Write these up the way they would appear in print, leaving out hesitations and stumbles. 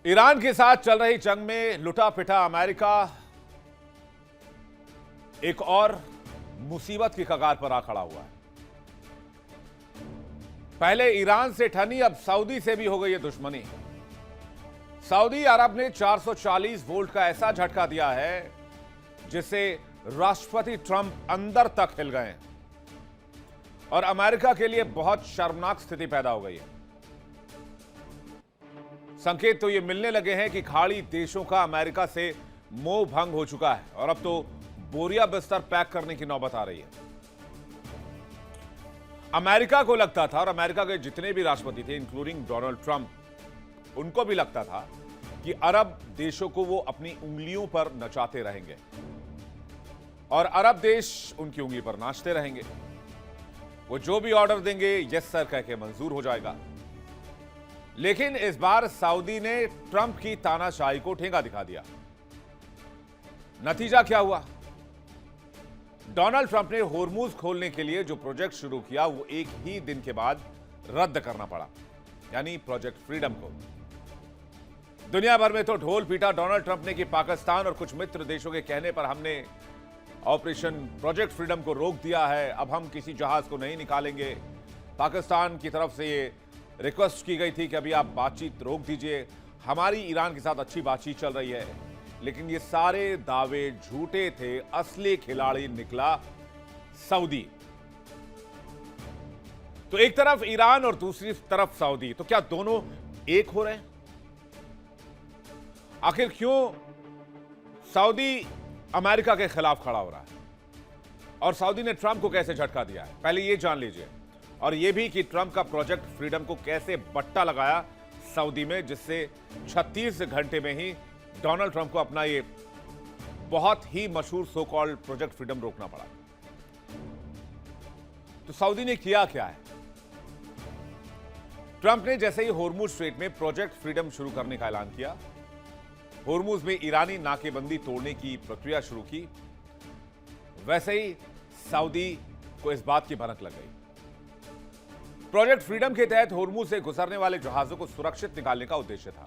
Iran के साथ चल रही जंग में लुटा पिटा अमेरिका एक और मुसीबत की कगार पर आ खड़ा हुआ है। पहले ईरान से ठनी, अब सऊदी से भी हो गई है दुश्मनी। सऊदी अरब ने 440 वोल्ट का ऐसा झटका दिया है जिससे राष्ट्रपति ट्रंप अंदर तक हिल गए हैं और अमेरिका के लिए बहुत शर्मनाक स्थिति पैदा हो गई है। संकेत तो ये मिलने लगे हैं कि खाड़ी देशों का अमेरिका से मोह भंग हो चुका है और अब तो बोरिया बिस्तर पैक करने की नौबत आ रही है। अमेरिका को लगता था, और अमेरिका के जितने भी राष्ट्रपति थे इंक्लूडिंग डोनाल्ड ट्रंप, उनको भी लगता था कि अरब देशों को वो अपनी उंगलियों पर नचाते रहेंगे और अरब देश उनकी उंगली पर नाचते रहेंगे। वो जो भी ऑर्डर देंगे यस सर कह के मंजूर हो जाएगा। लेकिन इस बार सऊदी ने ट्रंप की तानाशाही को ठेंगा दिखा दिया। नतीजा क्या हुआ? डोनाल्ड ट्रंप ने होर्मुज खोलने के लिए जो प्रोजेक्ट शुरू किया वो एक ही दिन के बाद रद्द करना पड़ा, यानी प्रोजेक्ट फ्रीडम को। दुनिया भर में तो ढोल पीटा डोनाल्ड ट्रंप ने कि पाकिस्तान और कुछ मित्र देशों के कहने पर हमने ऑपरेशन प्रोजेक्ट फ्रीडम को रोक दिया है, अब हम किसी जहाज को नहीं निकालेंगे। पाकिस्तान की तरफ से ये रिक्वेस्ट की गई थी कि अभी आप बातचीत रोक दीजिए, हमारी ईरान के साथ अच्छी बातचीत चल रही है। लेकिन ये सारे दावे झूठे थे, असली खिलाड़ी निकला सऊदी। तो एक तरफ ईरान और दूसरी तरफ सऊदी, तो क्या दोनों एक हो रहे हैं? आखिर क्यों सऊदी अमेरिका के खिलाफ खड़ा हो रहा है और सऊदी ने ट्रंप को कैसे झटका दिया है, पहले यह जान लीजिए। और यह भी कि ट्रंप का प्रोजेक्ट फ्रीडम को कैसे बट्टा लगाया सऊदी में, जिससे 36 घंटे में ही डोनाल्ड ट्रंप को अपना ये बहुत ही मशहूर सो कॉल्ड प्रोजेक्ट फ्रीडम रोकना पड़ा। तो सऊदी ने किया क्या है? ट्रंप ने जैसे ही होर्मुज स्ट्रेट में प्रोजेक्ट फ्रीडम शुरू करने का ऐलान किया, होर्मुज में ईरानी नाकेबंदी तोड़ने की प्रक्रिया शुरू की, वैसे ही सऊदी को इस बात की भनक लग गई। प्रोजेक्ट फ्रीडम के तहत होर्मुज से गुजरने वाले जहाजों को सुरक्षित निकालने का उद्देश्य था।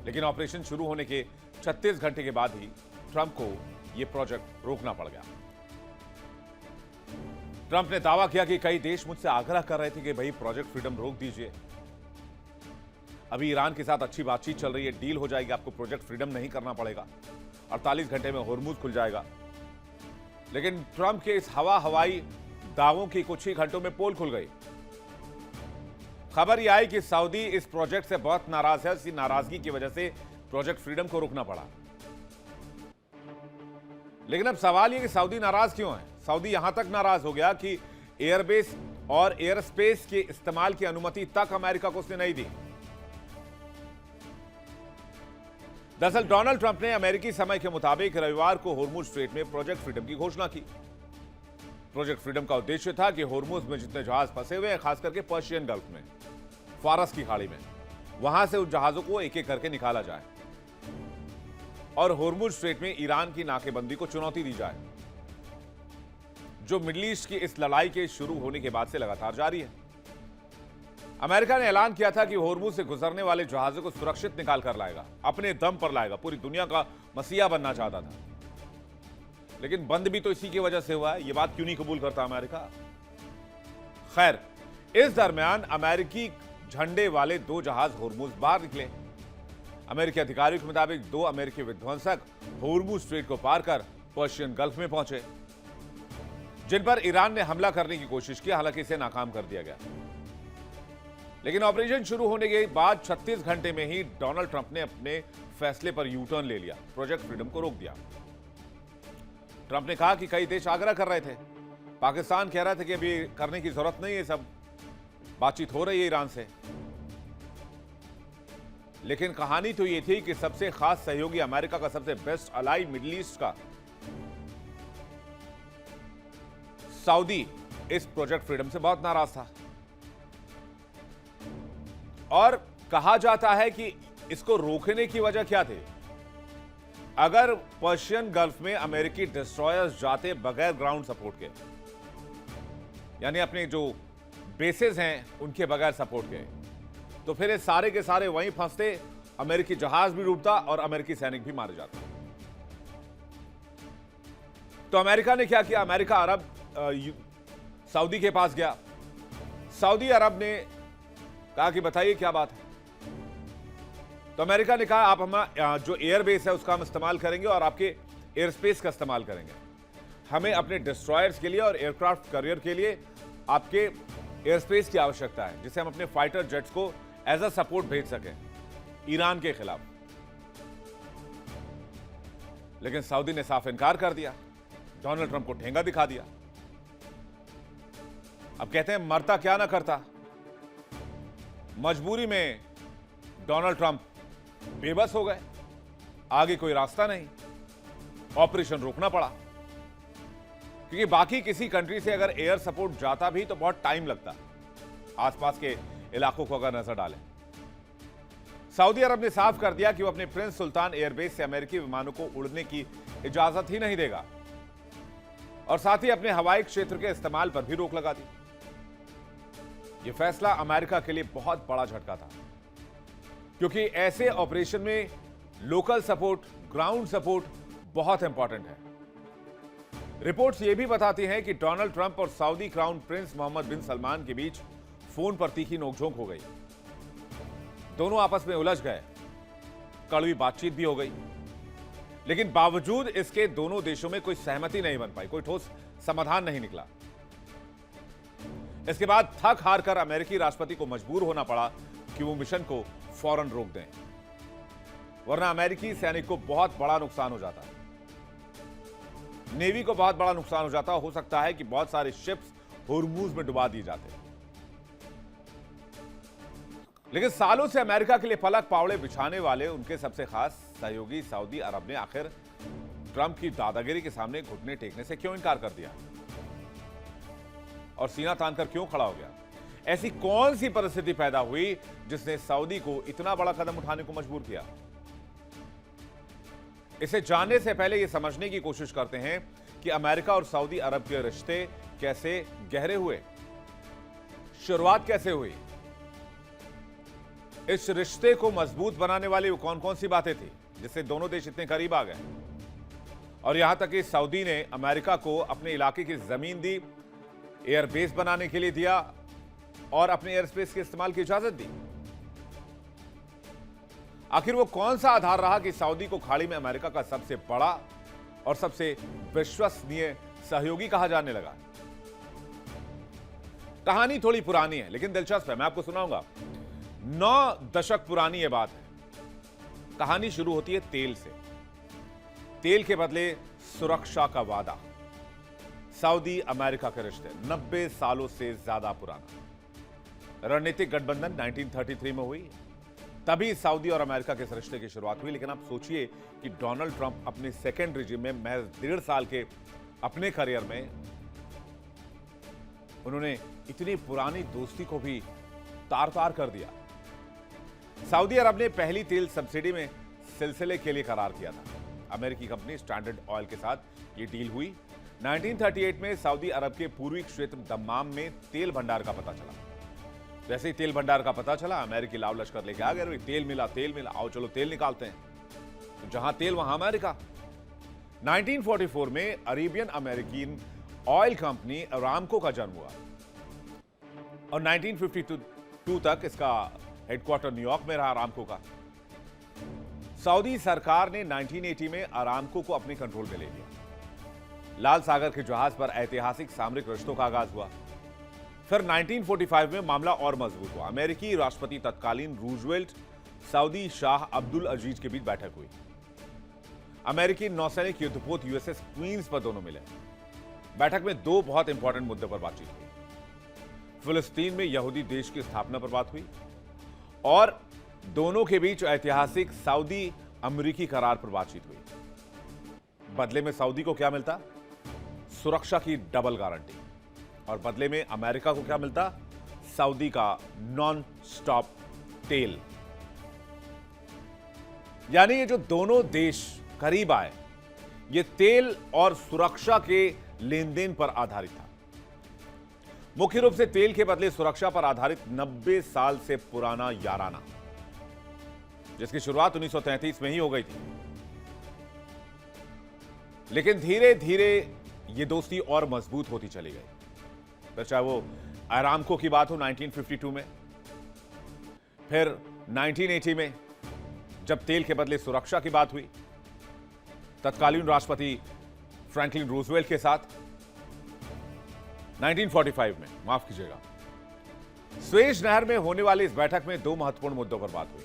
लेकिन ऑपरेशन शुरू होने के 36 घंटे के बाद ही ट्रंप को यह प्रोजेक्ट रोकना पड़ गया। ट्रंप ने दावा किया कि कई देश मुझसे आग्रह कर रहे थे कि भाई प्रोजेक्ट फ्रीडम रोक दीजिए, अभी ईरान के साथ अच्छी बातचीत चल रही है, डील हो जाएगी, आपको प्रोजेक्ट फ्रीडम नहीं करना पड़ेगा, 48 घंटे में होर्मुज खुल जाएगा। लेकिन ट्रंप के इस हवाई दावों की कुछ ही घंटों में पोल खुल गई। खबर यह आई कि सऊदी इस प्रोजेक्ट से बहुत नाराज है, इसी नाराजगी की वजह से प्रोजेक्ट फ्रीडम को रोकना पड़ा। लेकिन अब सवाल यह कि सऊदी नाराज क्यों है? सऊदी यहां तक नाराज हो गया कि एयरबेस और एयर स्पेस के इस्तेमाल की अनुमति तक अमेरिका को उसने नहीं दी। दरअसल डोनाल्ड ट्रंप ने अमेरिकी समय के मुताबिक रविवार को होर्मुज स्ट्रेट में प्रोजेक्ट फ्रीडम की घोषणा की। प्रोजेक्ट फ्रीडम का उद्देश्य था कि होर्मुज में जितने जहाज फंसे हुए हैं, खास करके पर्शियन गल्फ में, फारस की खाड़ी में, वहां से उन जहाजों को एक एक करके निकाला जाए और होर्मुज स्ट्रेट में ईरान की नाकेबंदी को चुनौती दी जाए, जो मिडिल ईस्ट की इस लड़ाई के शुरू होने के बाद से लगातार जारी है। अमेरिका ने ऐलान किया था कि होर्मुज से गुजरने वाले जहाजों को सुरक्षित निकाल कर लाएगा, अपने दम पर लाएगा, पूरी दुनिया का मसीहा बनना चाहता था। लेकिन बंद भी तो इसी की वजह से हुआ है, यह बात क्यों नहीं कबूल करता अमेरिका? खैर, इस दरमियान अमेरिकी झंडे वाले 2 जहाज होर्मुज बाहर निकले। अमेरिकी अधिकारियों के मुताबिक 2 अमेरिकी विध्वंसक होर्मुज स्ट्रेट को पार कर पर्शियन गल्फ में पहुंचे, जिन पर ईरान ने हमला करने की कोशिश की, हालांकि इसे नाकाम कर दिया गया। लेकिन ऑपरेशन शुरू होने के बाद 36 घंटे में ही डोनाल्ड ट्रंप ने अपने फैसले पर यू टर्न ले लिया, प्रोजेक्ट फ्रीडम को रोक दिया। ट्रंप ने कहा कि कई देश आग्रह कर रहे थे, पाकिस्तान कह रहा था कि अभी करने की जरूरत नहीं है, सब बातचीत हो रही है ईरान से। लेकिन कहानी तो यह थी कि सबसे खास सहयोगी अमेरिका का सबसे बेस्ट अलाई मिडिल ईस्ट का सऊदी इस प्रोजेक्ट फ्रीडम से बहुत नाराज था और कहा जाता है कि इसको रोकने की वजह क्या थी? अगर पर्शियन गल्फ में अमेरिकी डिस्ट्रॉयर्स जाते बगैर ग्राउंड सपोर्ट के, यानी अपने जो बेसेस हैं उनके बगैर सपोर्ट के, तो फिर ये सारे के सारे वहीं फंसते, अमेरिकी जहाज भी डूबता और अमेरिकी सैनिक भी मारे जाते। तो अमेरिका ने क्या किया? अमेरिका अरब सऊदी के पास गया। सऊदी अरब ने कहा कि बताइए क्या बात है। तो अमेरिका ने कहा आप हम जो एयरबेस है उसका हम इस्तेमाल करेंगे और आपके एयर स्पेस का इस्तेमाल करेंगे। हमें अपने डिस्ट्रॉयर्स के लिए और एयरक्राफ्ट कैरियर के लिए आपके एयर स्पेस की आवश्यकता है, जिससे हम अपने फाइटर जेट्स को एज अ सपोर्ट भेज सकें ईरान के खिलाफ। लेकिन सऊदी ने साफ इनकार कर दिया, डोनाल्ड ट्रंप को ठेंगा दिखा दिया। अब कहते हैं मरता क्या ना करता। मजबूरी में डोनाल्ड ट्रंप बेबस हो गए, आगे कोई रास्ता नहीं, ऑपरेशन रोकना पड़ा। क्योंकि बाकी किसी कंट्री से अगर एयर सपोर्ट जाता भी तो बहुत टाइम लगता आसपास के इलाकों को अगर नजर डालें। सऊदी अरब ने साफ कर दिया कि वो अपने प्रिंस सुल्तान एयरबेस से अमेरिकी विमानों को उड़ने की इजाजत ही नहीं देगा और साथ ही अपने हवाई क्षेत्र के इस्तेमाल पर भी रोक लगा दी। यह फैसला अमेरिका के लिए बहुत बड़ा झटका था, क्योंकि ऐसे ऑपरेशन में लोकल सपोर्ट, ग्राउंड सपोर्ट बहुत इंपॉर्टेंट है। रिपोर्ट्स यह भी बताती हैं कि डोनाल्ड ट्रंप और सऊदी क्राउन प्रिंस मोहम्मद बिन सलमान के बीच फोन पर तीखी नोकझोंक हो गई। दोनों आपस में उलझ गए, कड़वी बातचीत भी हो गई, लेकिन बावजूद इसके दोनों देशों में कोई सहमति नहीं बन पाई, कोई ठोस समाधान नहीं निकला। इसके बाद थक हार कर अमेरिकी राष्ट्रपति को मजबूर होना पड़ा कि वो मिशन को फौरन रोक दें, वरना अमेरिकी सैनिक को बहुत बड़ा नुकसान हो जाता, नेवी को बहुत बड़ा नुकसान हो जाता। हो सकता है कि बहुत सारे शिप्स होर्मुज में डुबा दिए जाते। लेकिन सालों से अमेरिका के लिए पलक पावड़े बिछाने वाले उनके सबसे खास सहयोगी सऊदी अरब ने आखिर ट्रंप की दादागिरी के सामने घुटने टेकने से क्यों इनकार कर दिया और सीना तानकर क्यों खड़ा हो गया? ऐसी कौन सी परिस्थिति पैदा हुई जिसने सऊदी को इतना बड़ा कदम उठाने को मजबूर किया? इसे जानने से पहले यह समझने की कोशिश करते हैं कि अमेरिका और सऊदी अरब के रिश्ते कैसे गहरे हुए, शुरुआत कैसे हुई, इस रिश्ते को मजबूत बनाने वाली वो कौन कौन सी बातें थी जिससे दोनों देश इतने करीब आ गए, और यहां तक कि सऊदी ने अमेरिका को अपने इलाके की जमीन दी, एयरबेस बनाने के लिए दिया और अपने एयर स्पेस के इस्तेमाल की इजाजत दी। आखिर वो कौन सा आधार रहा कि सऊदी को खाड़ी में अमेरिका का सबसे बड़ा और सबसे विश्वसनीय सहयोगी कहा जाने लगा? कहानी थोड़ी पुरानी है लेकिन दिलचस्प है, मैं आपको सुनाऊंगा। 9 दशक पुरानी यह बात है। कहानी शुरू होती है तेल से। तेल के बदले सुरक्षा का वादा। सऊदी अमेरिका के रिश्ते 90 सालों से ज्यादा पुराना। रणनीतिक गठबंधन 1933 में हुई, तभी सऊदी और अमेरिका के इस रिश्ते की शुरुआत हुई। लेकिन आप सोचिए कि डोनाल्ड ट्रंप अपने सेकेंड रिजिम में महज 1.5 साल के अपने करियर में उन्होंने इतनी पुरानी दोस्ती को भी तार-तार कर दिया। सऊदी अरब ने पहली तेल सब्सिडी में सिलसिले के लिए करार किया था। अमेरिकी कंपनी स्टैंडर्ड ऑयल के साथ यह डील हुई। 1938 में सऊदी अरब के पूर्वी क्षेत्र दम्माम में तेल भंडार का पता चला। जैसे ही तेल भंडार का पता चला, अमेरिकी लाव लश्कर लेके आ गए, तेल मिला, आओ चलो तेल निकालते हैं। तो जहां तेल वहां अमेरिका। 1944 में Arabian American oil company Aramco का जन्म हुआ और 1952 तक इसका हेडक्वार्टर न्यूयॉर्क में रहा अरामको का। सऊदी सरकार ने 1980 में अरामको को अपने कंट्रोल में ले लिया। लाल सागर के जहाज पर ऐतिहासिक सामरिक रिश्तों का आगाज हुआ। फिर 1945 में मामला और मजबूत हुआ। अमेरिकी राष्ट्रपति तत्कालीन रूजवेल्ट, सऊदी शाह अब्दुल अजीज के बीच बैठक हुई। अमेरिकी नौसैनिक युद्धपोत यूएसएस क्वींस पर दोनों मिले। बैठक में 2 बहुत इंपॉर्टेंट मुद्दों पर बातचीत हुई। फिलिस्तीन में यहूदी देश की स्थापना पर बात हुई और दोनों के बीच ऐतिहासिक सऊदी अमेरिकी करार पर बातचीत हुई। बदले में सऊदी को क्या मिलता? सुरक्षा की डबल गारंटी। और बदले में अमेरिका को क्या मिलता? सऊदी का नॉन स्टॉप तेल। यानी ये जो दोनों देश करीब आए, ये तेल और सुरक्षा के लेन देन पर आधारित था। मुख्य रूप से तेल के बदले सुरक्षा पर आधारित 90 साल से पुराना याराना, जिसकी शुरुआत 1933 में ही हो गई थी। लेकिन धीरे धीरे यह दोस्ती और मजबूत होती चली गई। फिर चाहे वो अरामको की बात हो 1952 में, फिर 1980 में जब तेल के बदले सुरक्षा की बात हुई तत्कालीन राष्ट्रपति फ्रैंकलिन रूजवेल्ट के साथ, 1945 में, माफ कीजिएगा, स्वेज नहर में होने वाली इस बैठक में दो महत्वपूर्ण मुद्दों पर बात हुई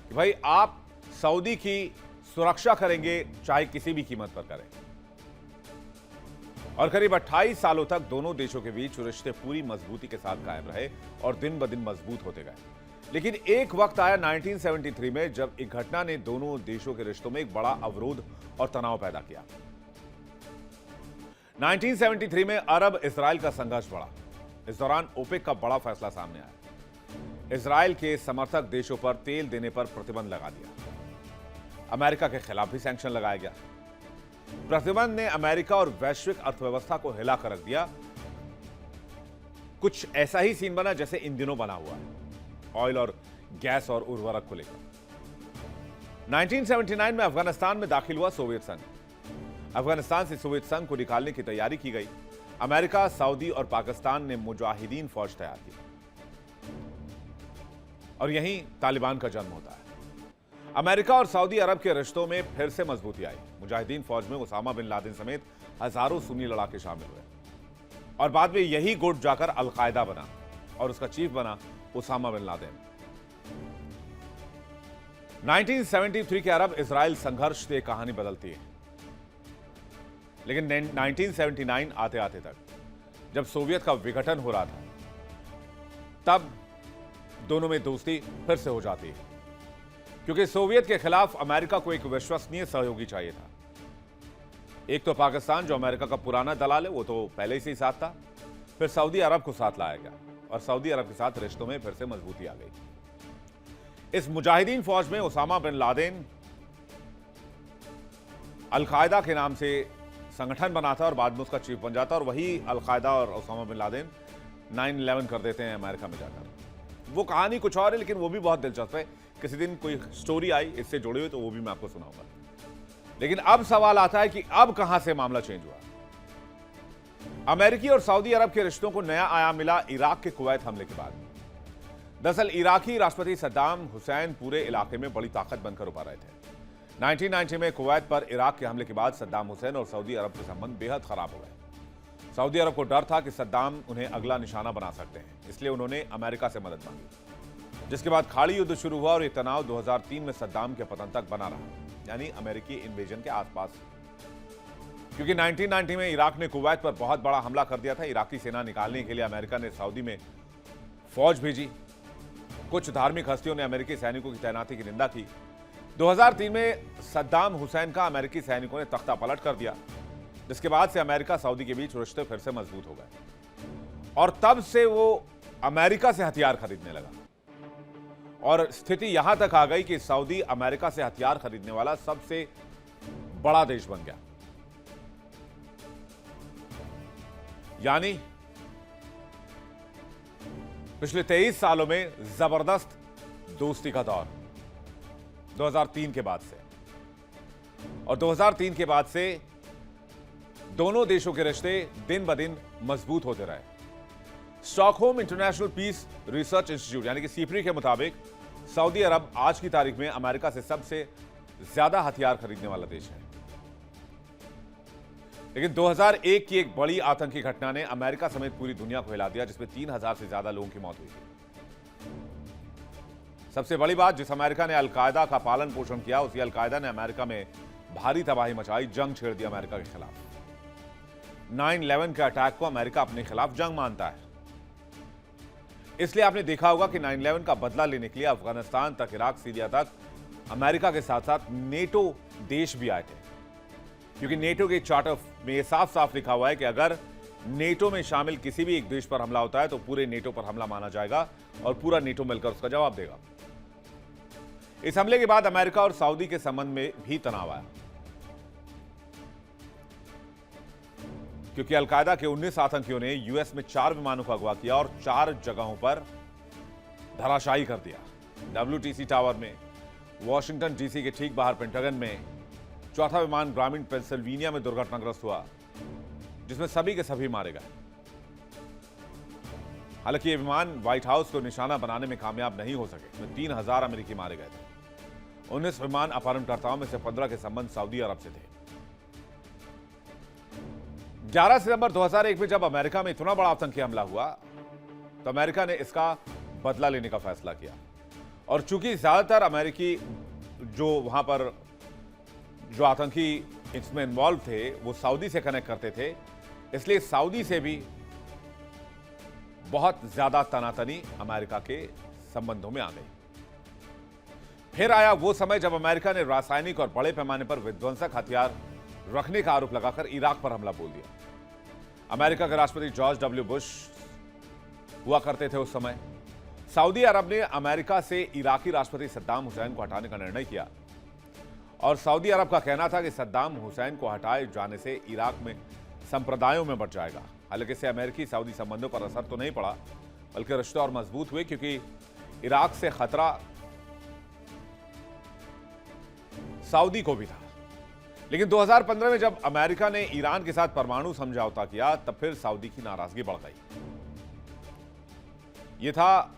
कि भाई आप सऊदी की सुरक्षा करेंगे चाहे किसी भी कीमत पर करें। और करीब 28 सालों तक दोनों देशों के बीच रिश्ते पूरी मजबूती के साथ कायम रहे और दिन ब दिन मजबूत होते गए। लेकिन एक वक्त आया 1973 में जब एक घटना ने दोनों देशों के रिश्तों में एक बड़ा अवरोध और तनाव पैदा किया। 1973 में अरब इजराइल का संघर्ष बढ़ा। इस दौरान ओपेक का बड़ा फैसला सामने आया। इजराइल के समर्थक देशों पर तेल देने पर प्रतिबंध लगा दिया। अमेरिका के खिलाफ भी सैंक्शन लगाया गया। प्रतिबंध ने अमेरिका और वैश्विक अर्थव्यवस्था को हिला कर रख दिया। कुछ ऐसा ही सीन बना जैसे इन दिनों बना हुआ है ऑयल और गैस और उर्वरक को लेकर। 1979 में अफगानिस्तान में दाखिल हुआ सोवियत संघ। अफगानिस्तान से सोवियत संघ को निकालने की तैयारी की गई। अमेरिका, सऊदी और पाकिस्तान ने मुजाहिदीन फौज तैयार की और यहीं तालिबान का जन्म होता है। अमेरिका और सऊदी अरब के रिश्तों में फिर से मजबूती आई। मुजाहिदीन फौज में उसामा बिन लादेन समेत हजारों सुन्नी लड़ाके शामिल हुए और बाद में यही गुट जाकर अलकायदा बना और उसका चीफ बना उसामा बिन लादेन। 1973 के अरब इजराइल संघर्ष से कहानी बदलती है। लेकिन 1979 आते आते तक जब सोवियत का विघटन हो रहा था तब दोनों में दोस्ती फिर से हो जाती है, क्योंकि सोवियत के खिलाफ अमेरिका को एक विश्वसनीय सहयोगी चाहिए था। एक तो पाकिस्तान जो अमेरिका का पुराना दलाल है, वो तो पहले से ही साथ था। फिर सऊदी अरब को साथ लाया गया और सऊदी अरब के साथ रिश्तों में फिर से मजबूती आ गई। इस मुजाहिदीन फौज में उसामा बिन लादेन अलकायदा के नाम से संगठन बनाता और बाद में उसका चीफ बन जाता और वही अलकायदा और उसामा बिन लादेन 9/11 कर देते हैं अमेरिका में जाकर। वो कहानी कुछ और है लेकिन वो भी बहुत दिलचस्प है। किसी दिन कोई स्टोरी आई इससे जुड़ी हुई तो वो भी मैं आपको सुनाऊंगा। लेकिन अब सवाल आता है कि अब कहां से मामला चेंज हुआ। अमेरिकी और सऊदी अरब के रिश्तों को नया आयाम मिला इराक के कुवैत हमले के बाद। दरअसल इराकी राष्ट्रपति सद्दाम हुसैन पूरे इलाके में बड़ी ताकत बनकर उभर रहे थे। 1990 में कुवैत पर इराक के हमले के बाद सद्दाम हुसैन और सऊदी अरब के संबंध बेहद खराब हो गए। सऊदी अरब को डर था कि सद्दाम उन्हें अगला निशाना बना सकते हैं, इसलिए उन्होंने अमेरिका से मदद मांगी, जिसके बाद खाड़ी युद्ध शुरू हुआ और यह तनाव 2003 में सद्दाम के पतन तक बना रहा, यानी अमेरिकी इन्वेजन के आसपास। क्योंकि 1990 में इराक ने कुवैत पर बहुत बड़ा हमला कर दिया था। इराकी सेना निकालने के लिए अमेरिका ने सऊदी में फौज भेजी। कुछ धार्मिक हस्तियों ने अमेरिकी सैनिकों की तैनाती की निंदा की। 2003 में सद्दाम हुसैन का अमेरिकी सैनिकों ने तख्ता पलट कर दिया, जिसके बाद से अमेरिका सऊदी के बीच रिश्ते फिर से मजबूत हो गए और तब से वो अमेरिका से हथियार खरीदने लगा और स्थिति यहां तक आ गई कि सऊदी अमेरिका से हथियार खरीदने वाला सबसे बड़ा देश बन गया। यानी पिछले 23 सालों में जबरदस्त दोस्ती का दौर 2003 के बाद से, और 2003 के बाद से दोनों देशों के रिश्ते दिन ब दिन मजबूत होते रहे। Stockholm International Peace Research Institute यानी कि सीपरी के मुताबिक सऊदी अरब आज की तारीख में अमेरिका से सबसे ज्यादा हथियार खरीदने वाला देश है। लेकिन 2001 की एक बड़ी आतंकी घटना ने अमेरिका समेत पूरी दुनिया को हिला दिया, जिसमें 3000 से ज्यादा लोगों की मौत हुई थी। सबसे बड़ी बात, जिस अमेरिका ने अलकायदा का पालन पोषण किया, उसी अलकायदा ने अमेरिका में भारी तबाही मचाई, जंग छेड़ दी अमेरिका के खिलाफ। 9/11 के अटैक को अमेरिका अपने खिलाफ जंग मानता है। इसलिए आपने देखा होगा कि 9/11 का बदला लेने के लिए अफगानिस्तान तक, इराक, सीरिया तक अमेरिका के साथ साथ नेटो देश भी आए थे, क्योंकि नेटो के चार्टर में यह साफ साफ लिखा हुआ है कि अगर नेटो में शामिल किसी भी एक देश पर हमला होता है तो पूरे नेटो पर हमला माना जाएगा और पूरा नेटो मिलकर उसका जवाब देगा। इस हमले के बाद अमेरिका और सऊदी के संबंध में भी तनाव आया। क्योंकि अलकायदा के 19 आतंकियों ने यूएस में 4 विमानों को अगवा किया और 4 जगहों पर धराशायी कर दिया। WTC टावर में, वॉशिंगटन डीसी के ठीक बाहर पेंटागन में। चौथा विमान ग्रामीण पेंसिल्वेनिया में दुर्घटनाग्रस्त हुआ, जिसमें सभी के सभी मारे गए। हालांकि ये विमान व्हाइट हाउस को निशाना बनाने में कामयाब नहीं हो सके। इसमें 3000 अमेरिकी मारे गए थे। 19 विमान अपहरणकर्ताओं में से 15 के संबंध सऊदी अरब से थे। 11 सितंबर 2001 में जब अमेरिका में इतना बड़ा आतंकी हमला हुआ तो अमेरिका ने इसका बदला लेने का फैसला किया। और चूंकि ज्यादातर अमेरिकी जो वहां पर जो आतंकी इसमें इन्वॉल्व थे वो सऊदी से कनेक्ट करते थे, इसलिए सऊदी से भी बहुत ज्यादा तनातनी अमेरिका के संबंधों में आ गई। फिर आया वो समय जब अमेरिका ने रासायनिक और बड़े पैमाने पर विध्वंसक हथियार रखने का आरोप लगाकर इराक पर हमला बोल दिया। अमेरिका के राष्ट्रपति जॉर्ज डब्ल्यू बुश हुआ करते थे उस समय। सऊदी अरब ने अमेरिका से इराकी राष्ट्रपति सद्दाम हुसैन को हटाने का निर्णय किया और सऊदी अरब का कहना था कि सद्दाम हुसैन को हटाए जाने से इराक में संप्रदायों में बढ़ जाएगा। हालांकि इससे अमेरिकी सऊदी संबंधों पर असर तो नहीं पड़ा, बल्कि रिश्ते और मजबूत हुए, क्योंकि इराक से खतरा सऊदी को भी था। लेकिन 2015 में जब अमेरिका ने ईरान के साथ परमाणु समझौता किया, तब फिर सऊदी की नाराजगी बढ़ गई। यह था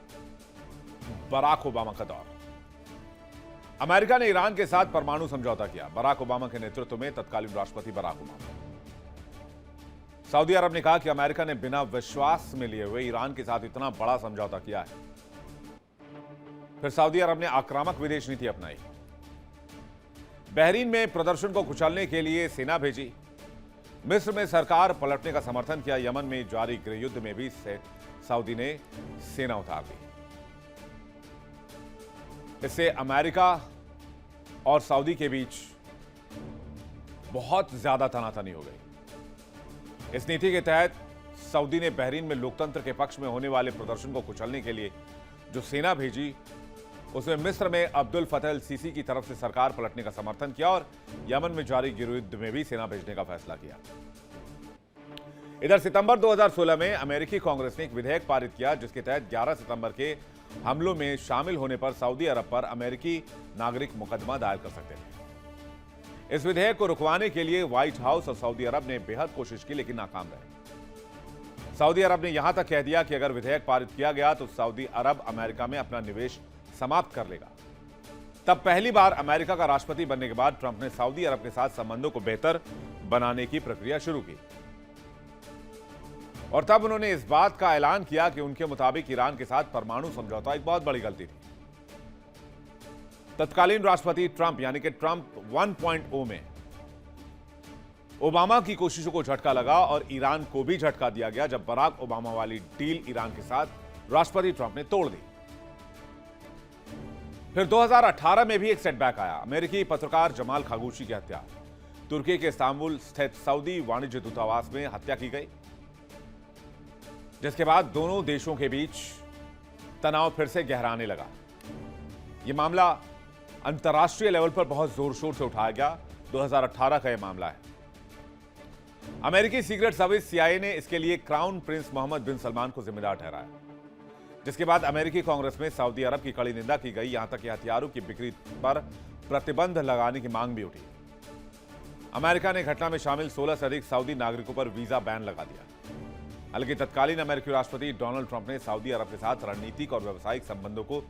बराक ओबामा का दौर। अमेरिका ने ईरान के साथ परमाणु समझौता किया, बराक ओबामा के नेतृत्व में तत्कालीन राष्ट्रपति बराक ओबामा। सऊदी अरब ने कहा कि अमेरिका ने बिना विश्वास में लिए हुए ईरान के साथ इतना बड़ा समझौता किया है। फिर सऊदी अरब ने आक्रामक विदेश नीति अपनाई। बहरीन में प्रदर्शन को कुचलने के लिए सेना भेजी। मिस्र में सरकार पलटने का समर्थन किया। यमन में जारी गृहयुद्ध में भी सऊदी ने सेना उतार दी। इससे अमेरिका और सऊदी के बीच बहुत ज्यादा तनातनी हो गई। इस नीति के तहत सऊदी ने बहरीन में लोकतंत्र के पक्ष में होने वाले प्रदर्शन को कुचलने के लिए जो सेना भेजी, उसमें मिस्र में अब्दुल फतह अल सीसी की तरफ से सरकार पलटने का समर्थन किया और यमन में जारी गृहयुद्ध में भी सेना भेजने का फैसला किया। इधर सितंबर 2016 में अमेरिकी कांग्रेस ने एक विधेयक पारित किया, जिसके तहत 11 सितंबर के हमलों में शामिल होने पर सऊदी अरब पर अमेरिकी नागरिक मुकदमा दायर कर सकते थे। इस विधेयक को रुकवाने के लिए व्हाइट हाउस और सऊदी अरब ने बेहद कोशिश की, लेकिन नाकाम रहे। सऊदी अरब ने यहां तक कह दिया कि अगर विधेयक पारित किया गया तो सऊदी अरब अमेरिका में अपना निवेश समाप्त कर लेगा। तब पहली बार अमेरिका का राष्ट्रपति बनने के बाद ट्रंप ने सऊदी अरब के साथ संबंधों को बेहतर बनाने की प्रक्रिया शुरू की और तब उन्होंने इस बात का ऐलान किया कि उनके मुताबिक ईरान के साथ परमाणु समझौता एक बहुत बड़ी गलती थी। तत्कालीन राष्ट्रपति ट्रंप यानी कि ट्रंप 1.0 में ओबामा की कोशिशों को झटका लगा और ईरान को भी झटका दिया गया जब बराक ओबामा वाली डील ईरान के साथ राष्ट्रपति ट्रंप ने तोड़ दी। फिर 2018 में भी एक सेटबैक आया। अमेरिकी पत्रकार जमाल खागोशी की हत्या। तुर्की के इस्तांबुल स्थित सऊदी वाणिज्य दूतावास में हत्या की गई, जिसके बाद दोनों देशों के बीच तनाव फिर से गहराने लगा। यह मामला अंतर्राष्ट्रीय लेवल पर बहुत जोर शोर से उठाया गया। 2018 का यह मामला है। अमेरिकी सीक्रेट सर्विस CIA ने इसके लिए क्राउन प्रिंस मोहम्मद बिन सलमान को जिम्मेदार ठहराया, जिसके बाद अमेरिकी कांग्रेस में सऊदी अरब की कड़ी निंदा की गई। यहां तक कि हथियारों की बिक्री पर प्रतिबंध लगाने की मांग भी उठी। अमेरिका ने घटना में शामिल 16 से अधिक सऊदी नागरिकों पर वीजा बैन लगा दिया। हालांकि तत्कालीन अमेरिकी राष्ट्रपति डोनाल्ड ट्रंप ने सऊदी अरब के साथ रणनीतिक और व्यावसायिक संबंधों को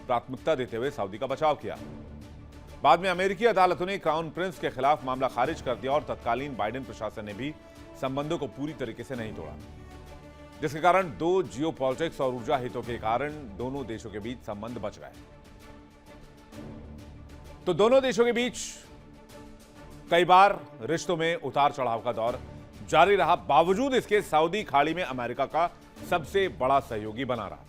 प्राथमिकता देते हुए सऊदी का बचाव किया। बाद में अमेरिकी अदालतों ने क्राउन प्रिंस के खिलाफ मामला खारिज कर दिया और तत्कालीन बाइडेन प्रशासन ने भी संबंधों को पूरी तरीके से नहीं तोड़ा, जिसके कारण दो जियोपॉलिटिक्स और ऊर्जा हितों के कारण दोनों देशों के बीच संबंध बच गए। तो दोनों देशों के बीच कई बार रिश्तों में उतार चढ़ाव का दौर जारी रहा। बावजूद इसके सऊदी खाड़ी में अमेरिका का सबसे बड़ा सहयोगी बना रहा।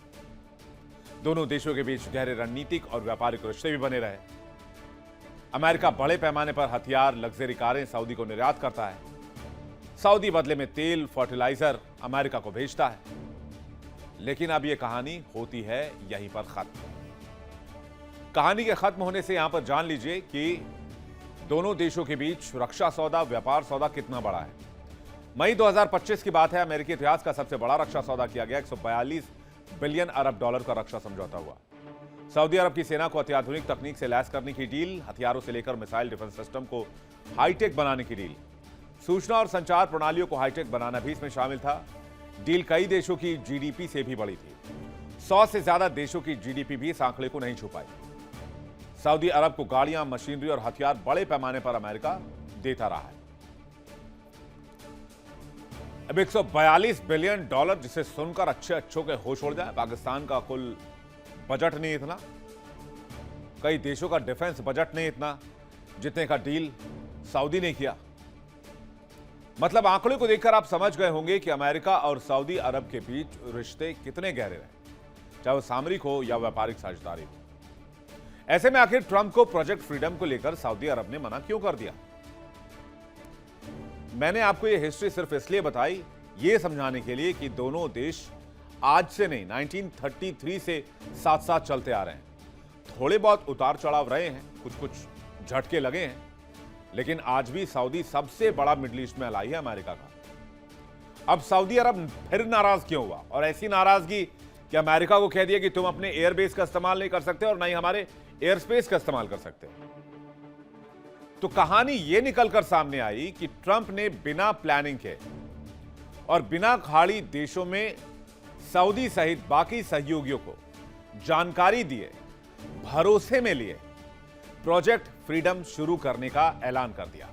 दोनों देशों के बीच गहरे रणनीतिक और व्यापारिक रिश्ते भी बने रहे। अमेरिका बड़े पैमाने पर हथियार, लग्जरी कारें सऊदी को निर्यात करता है। सऊदी बदले में तेल, फर्टिलाइजर अमेरिका को भेजता है। लेकिन अब यह कहानी होती है यहीं पर खत्म। कहानी के खत्म होने से यहां पर जान लीजिए कि दोनों देशों के बीच रक्षा सौदा, व्यापार सौदा कितना बड़ा है। मई 2025 की बात है। अमेरिकी इतिहास का सबसे बड़ा रक्षा सौदा किया गया। 142 बिलियन अरब डॉलर का रक्षा समझौता हुआ। सऊदी अरब की सेना को अत्याधुनिक तकनीक से लैस करने की डील, हथियारों से लेकर मिसाइल डिफेंस सिस्टम को हाईटेक बनाने की डील, सूचना और संचार प्रणालियों को हाईटेक बनाना भी इसमें शामिल था। डील कई देशों की जीडीपी से भी बड़ी थी। 100 से ज्यादा देशों की जीडीपी भी इस आंकड़े को नहीं छुपाई। सऊदी अरब को गाड़ियां, मशीनरी और हथियार बड़े पैमाने पर अमेरिका देता रहा है। अब 142 बिलियन डॉलर, जिसे सुनकर अच्छों के होश उड़ जाए। पाकिस्तान का कुल बजट नहीं इतना, कई देशों का डिफेंस बजट नहीं इतना जितने का डील सऊदी ने किया। मतलब आंकड़ों को देखकर आप समझ गए होंगे कि अमेरिका और सऊदी अरब के बीच रिश्ते कितने गहरे रहे, चाहे वो सामरिक हो या व्यापारिक साझेदारी हो। ऐसे में आखिर ट्रंप को प्रोजेक्ट फ्रीडम को लेकर सऊदी अरब ने मना क्यों कर दिया? मैंने आपको यह हिस्ट्री सिर्फ इसलिए बताई, यह समझाने के लिए कि दोनों देश आज से नहीं, 1933 से साथ साथ चलते आ रहे हैं। थोड़े बहुत उतार चढ़ाव रहे हैं, कुछ कुछ झटके लगे हैं, लेकिन आज भी सऊदी सबसे बड़ा मिडिल ईस्ट में अलाई है अमेरिका का। अब सऊदी अरब फिर नाराज क्यों हुआ? और ऐसी नाराजगी कि अमेरिका को कह दिया कि तुम अपने एयरबेस का इस्तेमाल नहीं कर सकते और ना ही हमारे एयर स्पेस का इस्तेमाल कर सकते। तो कहानी यह निकलकर सामने आई कि ट्रंप ने बिना प्लानिंग के और बिना खाड़ी देशों में सऊदी सहित बाकी सहयोगियों को जानकारी दिए, भरोसे में लिए प्रोजेक्ट फ्रीडम शुरू करने का ऐलान कर दिया,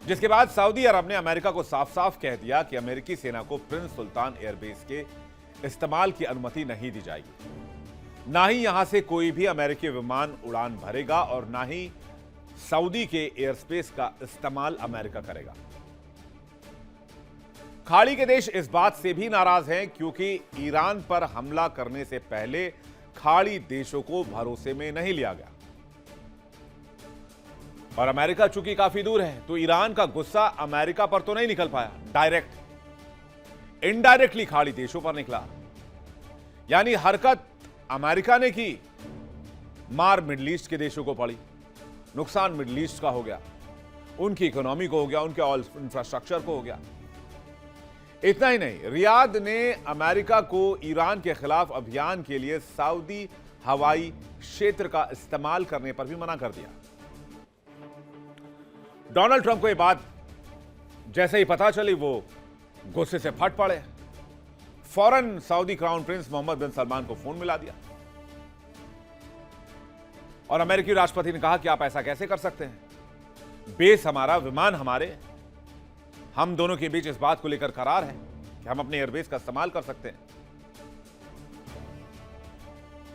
जिसके बाद सऊदी अरब ने अमेरिका को साफ साफ कह दिया कि अमेरिकी सेना को प्रिंस सुल्तान एयरबेस के इस्तेमाल की अनुमति नहीं दी जाएगी। ना ही यहां से कोई भी अमेरिकी विमान उड़ान भरेगा और ना ही सऊदी के एयर स्पेस का इस्तेमाल अमेरिका करेगा। खाड़ी के देश इस बात से भी नाराज हैं क्योंकि ईरान पर हमला करने से पहले खाड़ी देशों को भरोसे में नहीं लिया गया और अमेरिका चूंकि काफी दूर है, तो ईरान का गुस्सा अमेरिका पर तो नहीं निकल पाया, डायरेक्ट इनडायरेक्टली खाड़ी देशों पर निकला। यानी हरकत अमेरिका ने की, मार मिडिल ईस्ट के देशों को पड़ी, नुकसान मिडिल ईस्ट का हो गया, उनकी इकोनॉमी को हो गया, उनके ऑयल इंफ्रास्ट्रक्चर को हो गया। इतना ही नहीं, रियाद ने अमेरिका को ईरान के खिलाफ अभियान के लिए सऊदी हवाई क्षेत्र का इस्तेमाल करने पर भी मना कर दिया। डोनाल्ड ट्रंप को यह बात जैसे ही पता चली, वो गुस्से से फट पड़े। फौरन सऊदी क्राउन प्रिंस मोहम्मद बिन सलमान को फोन मिला दिया और अमेरिकी राष्ट्रपति ने कहा कि आप ऐसा कैसे कर सकते हैं? बेस हमारा, विमान हमारे, हम दोनों के बीच इस बात को लेकर करार है कि हम अपने एयरबेस का इस्तेमाल कर सकते हैं।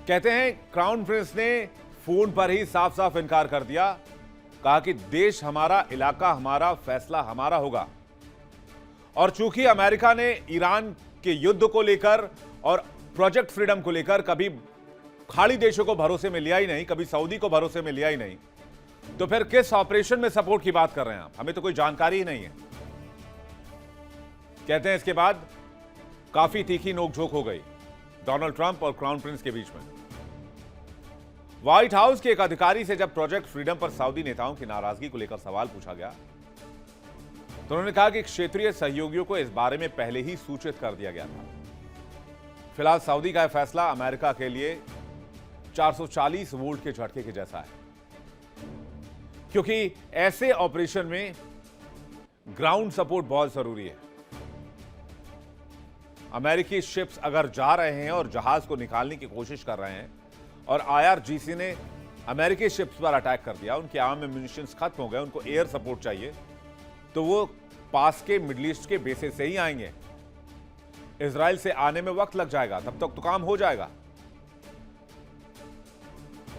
कहते हैं क्राउन प्रिंस ने फोन पर ही साफ साफ इनकार कर दिया, कहा कि देश हमारा, इलाका हमारा, फैसला हमारा होगा। और चूंकि अमेरिका ने ईरान के युद्ध को लेकर और प्रोजेक्ट फ्रीडम को लेकर कभी खाड़ी देशों को भरोसे में लिया ही नहीं, कभी सऊदी को भरोसे में लिया ही नहीं, तो फिर किस ऑपरेशन में सपोर्ट की बात कर रहे हैं आप? हमें तो कोई जानकारी ही नहीं है। कहते हैं इसके बाद काफी तीखी नोकझोंक हो गई डोनाल्ड ट्रंप और क्राउन प्रिंस के बीच में। व्हाइट हाउस के एक अधिकारी से जब प्रोजेक्ट फ्रीडम पर सऊदी नेताओं की नाराजगी को लेकर सवाल पूछा गया, तो उन्होंने कहा कि क्षेत्रीय सहयोगियों को इस बारे में पहले ही सूचित कर दिया गया था। फिलहाल सऊदी का यह फैसला अमेरिका के लिए 440 वोल्ट के झटके के जैसा है, क्योंकि ऐसे ऑपरेशन में ग्राउंड सपोर्ट बहुत जरूरी है। अमेरिकी शिप्स अगर जा रहे हैं और जहाज को निकालने की कोशिश कर रहे हैं और आईआरजीसी ने अमेरिकी शिप्स पर अटैक कर दिया, उनके आर्म एम्यूनिशंस खत्म हो गए, उनको एयर सपोर्ट चाहिए, तो वो पास के मिडिल ईस्ट के बेसेस से ही आएंगे। इजराइल से आने में वक्त लग जाएगा, तब तक तो काम हो जाएगा।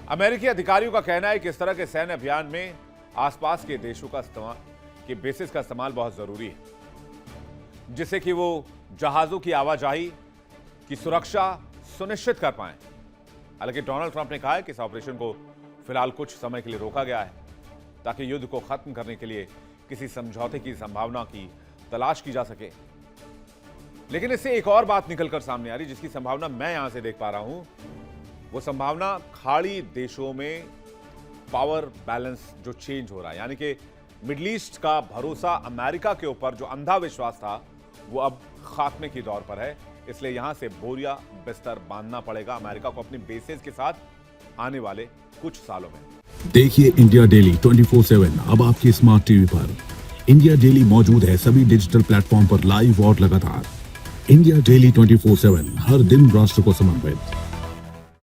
अमेरिकी अधिकारियों का कहना है कि इस तरह के सैन्य अभियान में आसपास के देशों का इस्तेमाल, के बेसिस का इस्तेमाल बहुत जरूरी है, जिससे कि वो जहाजों की आवाजाही की सुरक्षा सुनिश्चित कर पाएं। हालांकि डोनाल्ड ट्रंप ने कहा है कि इस ऑपरेशन को फिलहाल कुछ समय के लिए रोका गया है ताकि युद्ध को खत्म करने के लिए किसी समझौते की संभावना की तलाश की जा सके। लेकिन इससे एक और बात निकलकर सामने आ रही, जिसकी संभावना मैं यहां से देख पा रहा हूं। वो संभावना खाड़ी देशों में पावर बैलेंस जो चेंज हो रहा है, यानी कि मिडिल ईस्ट का भरोसा अमेरिका के ऊपर जो अंधा विश्वास था वो अब खात्मे की दौर पर है। इसलिए यहां से बोरिया बिस्तर बांधना पड़ेगा अमेरिका को अपनी बेसेस के साथ आने वाले कुछ सालों में। देखिए इंडिया डेली 24/7 अब आपके स्मार्ट टीवी पर। इंडिया डेली मौजूद है सभी डिजिटल प्लेटफॉर्म पर लाइव और लगातार। इंडिया डेली 24/7 हर दिन राष्ट्र को समर्पित।